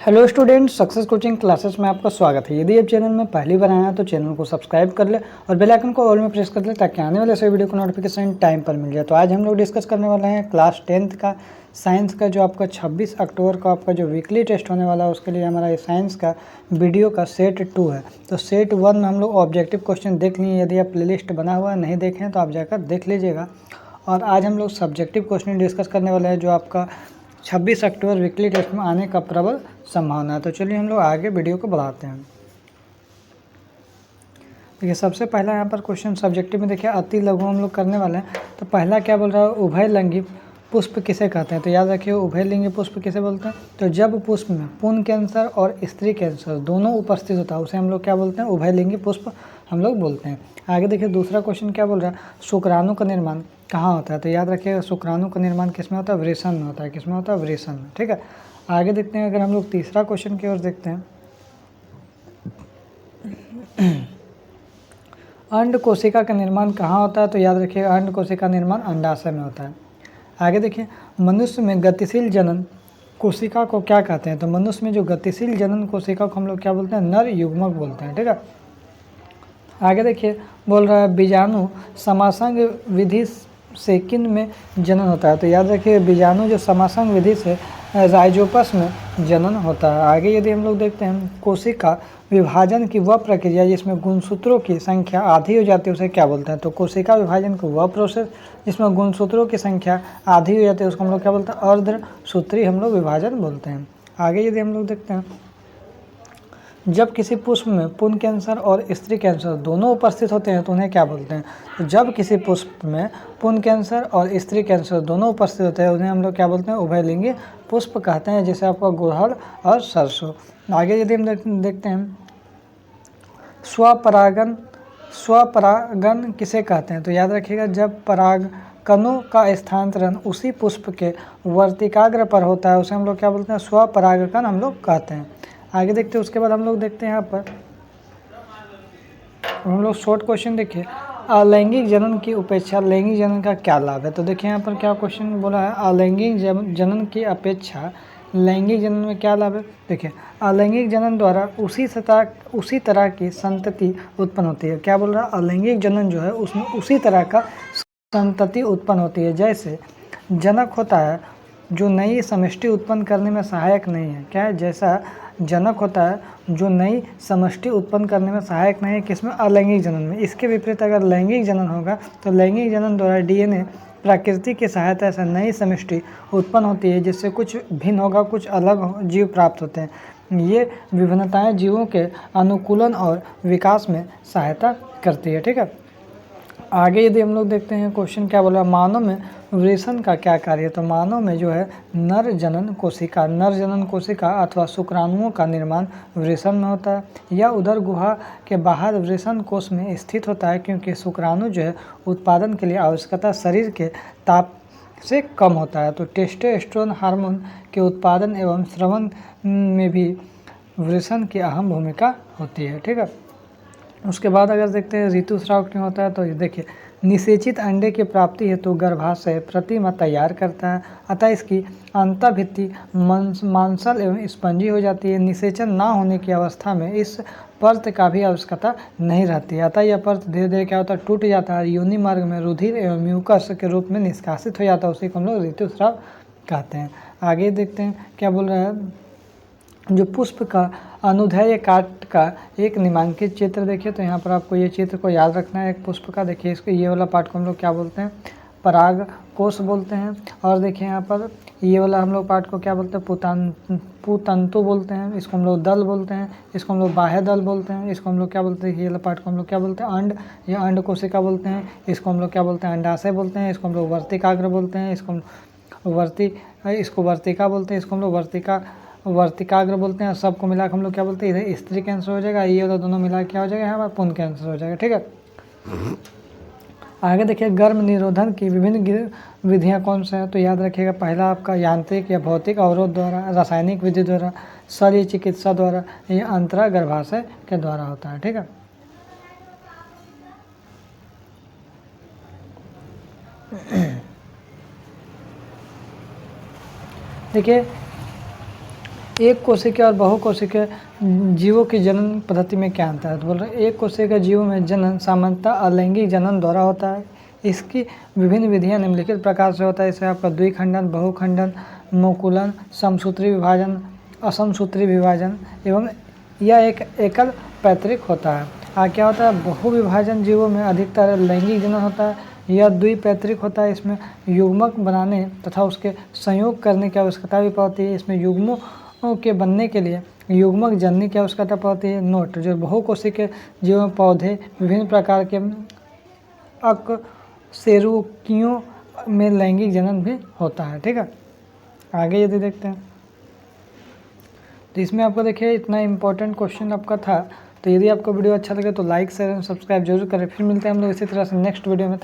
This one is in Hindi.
Hello students, success coaching classes में आपका स्वागत है। यदि आप चैनल में पहली बार आए हैं तो चैनल को सब्सक्राइब कर ले और बेल आइकन को ऑल में प्रेस कर ले ताकि आने वाले सभी वीडियो को नोटिफिकेशन टाइम पर मिल जाए। तो आज हम लोग डिस्कस करने वाले हैं क्लास 10th का साइंस का जो आपका 26 अक्टूबर को आपका जो वीकली टेस्ट होने वाला है उसके लिए हमारा ये साइंस का वीडियो का सेट 2 है। तो सेट 1 में हम लोग ऑब्जेक्टिव क्वेश्चन देख लिए। यदि आप प्लेलिस्ट बना हुआ नहीं देखें तो आप जाकर देख लीजिएगा। और आज हम लोग सब्जेक्टिव क्वेश्चन डिस्कस करने वाले हैं जो आपका 26 अक्टूबर वीकली टेस्ट में आने का प्रबल संभावना है। तो चलिए हम लोग आगे वीडियो को बढ़ाते हैं। देखिए सबसे पहला यहाँ पर क्वेश्चन सब्जेक्टिव में देखिए अति लघु हम लोग करने वाले हैं। तो पहला क्या बोल रहा है, उभयलिंगी पुष्प किसे कहते हैं। तो याद रखिए उभयलिंगी पुष्प किसे बोलते हैं। तो जब पुष्प में पुंन कैंसर और स्त्री कैंसर दोनों उपस्थित होता है उसे हम लोग क्या बोलते हैं, उभयलिंगी पुष्प हम लोग बोलते हैं। आगे देखिए दूसरा क्वेश्चन क्या बोल रहा है, शुक्राणु का निर्माण कहाँ होता है। तो याद रखिएगा शुक्राणु का निर्माण किस में होता है, वृषण में होता है। किस में होता है, वृषण में। ठीक है, आगे देखते हैं। अगर हम लोग तीसरा क्वेश्चन की ओर देखते हैं, अंड कोशिका का निर्माण कहाँ होता है। तो याद रखिएगा अंड कोशिका निर्माण अंडाशय में होता है। आगे देखिए मनुष्य में गतिशील जनन कोशिका को क्या कहते हैं। तो मनुष्य में जो गतिशील जनन कोशिका को हम लोग क्या बोलते हैं, नर युग्मक बोलते हैं। ठीक है, आगे देखिए बोल रहा है बीजाणु समासंग विधि से किन में जनन होता है। तो याद रखिए बीजाणु जो समासंग विधि से राइजोपस में जनन होता है। आगे यदि हम लोग देखते हैं कोशिका विभाजन की वह प्रक्रिया जिसमें गुणसूत्रों की संख्या आधी हो जाती है उसे क्या बोलते हैं। तो कोशिका विभाजन को वह प्रोसेस जिसमें गुणसूत्रों की संख्या आधी हो जाती है उसको हम लोग क्या बोलते हैं, अर्धसूत्री हम लोग विभाजन बोलते हैं। आगे यदि हम लोग देखते हैं, जब किसी पुष्प में पुंन कैंसर और स्त्री कैंसर दोनों उपस्थित होते हैं तो उन्हें क्या बोलते हैं। तो जब किसी पुष्प में पुंन कैंसर और स्त्री कैंसर दोनों उपस्थित होते हैं उन्हें हम लोग क्या बोलते हैं, उभयलिंगी पुष्प कहते हैं, जैसे आपका गुड़हल और सरसों। आगे यदि हम देखते हैं स्वपरागन किसे कहते हैं। तो याद रखिएगा जब परागकणों का स्थानांतरण उसी पुष्प के वर्तिकाग्र पर होता है उसे हम लोग क्या बोलते हैं, स्वपरागकण हम लोग कहते हैं। आगे देखते हैं उसके बाद हम लोग देखते हैं यहाँ पर हम लोग शॉर्ट क्वेश्चन देखिए, अलैंगिक जनन की उपेक्षा लैंगिक जनन का क्या लाभ है। तो देखिए यहाँ पर क्या क्वेश्चन बोला है, अलैंगिक जनन की अपेक्षा लैंगिक जनन में क्या लाभ है। देखिए अलैंगिक जनन द्वारा उसी तरह की संतति उत्पन्न होती है। क्या बोल रहा है, अलैंगिक जनन जो है उसमें उसी तरह का संतति उत्पन्न होती है जैसे जनक होता है जो नई समष्टि उत्पन्न करने में सहायक नहीं है। क्या है, जैसा जनक होता है जो नई समष्टि उत्पन्न करने में सहायक नहीं है, किसमें, अलैंगिक जनन में। इसके विपरीत अगर लैंगिक जनन होगा तो लैंगिक जनन द्वारा डीएनए प्रकृति की सहायता से नई समष्टि उत्पन्न होती है जिससे कुछ भिन्न होगा, कुछ अलग जीव प्राप्त होते हैं। ये विभिन्नताएं जीवों के अनुकूलन और विकास में सहायता करती है। ठीक है, आगे यदि हम लोग देखते हैं क्वेश्चन क्या बोला, मानव में वृषण का क्या कार्य है। तो मानव में जो है नर जनन कोशिका अथवा शुक्राणुओं का निर्माण वृषण में होता है। यह उदर गुहा के बाहर वृषण कोश में स्थित होता है क्योंकि शुक्राणु जो है उत्पादन के लिए आवश्यकता शरीर के ताप से कम होता है। तो टेस्टोस्टेरोन हार्मोन के उत्पादन एवं स्रवण में भी वृषण की अहम भूमिका होती है। ठीक है, उसके बाद अगर देखते हैं ऋतुस्राव क्यों होता है। तो देखिए निषेचित अंडे की प्राप्ति हेतु गर्भाशय प्रतिमा तैयार करता है, अतः इसकी अंतःभित्ति मांसल एवं स्पंजी हो जाती है। निषेचन ना होने की अवस्था में इस परत का भी आवश्यकता नहीं रहती है, अतः यह परत धीरे धीरे क्या होता है, टूट जाता है, योनि मार्ग में रुधिर एवं म्यूकस के रूप में निष्कासित हो जाता है। उसी को हम लोग ऋतुस्राव कहते हैं। आगे देखते हैं क्या बोल रहा है, जो पुष्प का अनुदैर्ध्य काट का एक निम्नांकित चित्र देखिए। तो यहाँ पर आपको ये चित्र को याद रखना है एक पुष्प का। देखिए इसको ये वाला पार्ट को हम लोग क्या बोलते हैं, पराग कोश बोलते हैं। और देखिए यहाँ पर ये वाला हम लोग पार्ट को क्या बोलते हैं, पुतंतु बोलते हैं। इसको हम लोग दल बोलते हैं, इसको हम लोग बाह्य दल बोलते हैं। इसको हम लोग क्या बोलते हैं, ये वाला पार्ट को हम लोग क्या बोलते हैं, अंड या अंड कोशिका बोलते हैं। इसको हम लोग क्या बोलते हैं, अंडाशय बोलते हैं। इसको हम लोग वर्तिकाग्र बोलते हैं। इसको वर्तिका बोलते हैं। इसको हम लोग वर्तिकाग्र बोलते हैं। सबको मिला हम लोग क्या बोलते हैं, इधर स्त्री कैंसर हो जाएगा, ये वाला दोनों मिला क्या हो जाएगा, यहाँ पर पुंन कैंसर हो जाएगा। ठीक है, आगे देखिए गर्भ निरोधन की विभिन्न विधियाँ कौन सा है। तो याद रखिएगा पहला आपका यांत्रिक या भौतिक अवरोध द्वारा, रासायनिक विधि द्वारा, शल्य चिकित्सा द्वारा, या अंतरा गर्भाशय के द्वारा होता है। ठीक है, देखिए एक कोशिका और बहुकोशिकीय जीवों की जनन पद्धति में क्या अंतर है? तो बोल रहे एक कोशिका जीवों में जनन सामान्यतः अलैंगिक जनन द्वारा होता है। इसकी विभिन्न विधियां निम्नलिखित प्रकार से होता है। इससे आपका द्विखंडन, बहुखंडन, मुकुलन, समसूत्री विभाजन, असमसूत्री विभाजन एवं यह एक एकल पैतृक होता है। क्या होता है? बहुविभाजन जीवों में अधिकतर लैंगिक जनन होता है। यह द्विपैतृक होता है। इसमें युग्मक बनाने तथा उसके संयोग करने की आवश्यकता भी पड़ती है। इसमें युग्मों के बनने के लिए युग्मक जननी की आवश्यकता पड़ती है। नोट: जो बहुकोशिकीय जीवों में पौधे विभिन्न प्रकार के अकशेरुकियों में लैंगिक जनन भी होता है। ठीक है, आगे यदि देखते हैं तो इसमें आपको देखिए इतना इंपॉर्टेंट क्वेश्चन आपका था। तो यदि आपको वीडियो अच्छा लगे तो लाइक शेयर एंड सब्सक्राइब जरूर करें। फिर मिलते हैं हम लोग इसी तरह से नेक्स्ट वीडियो में।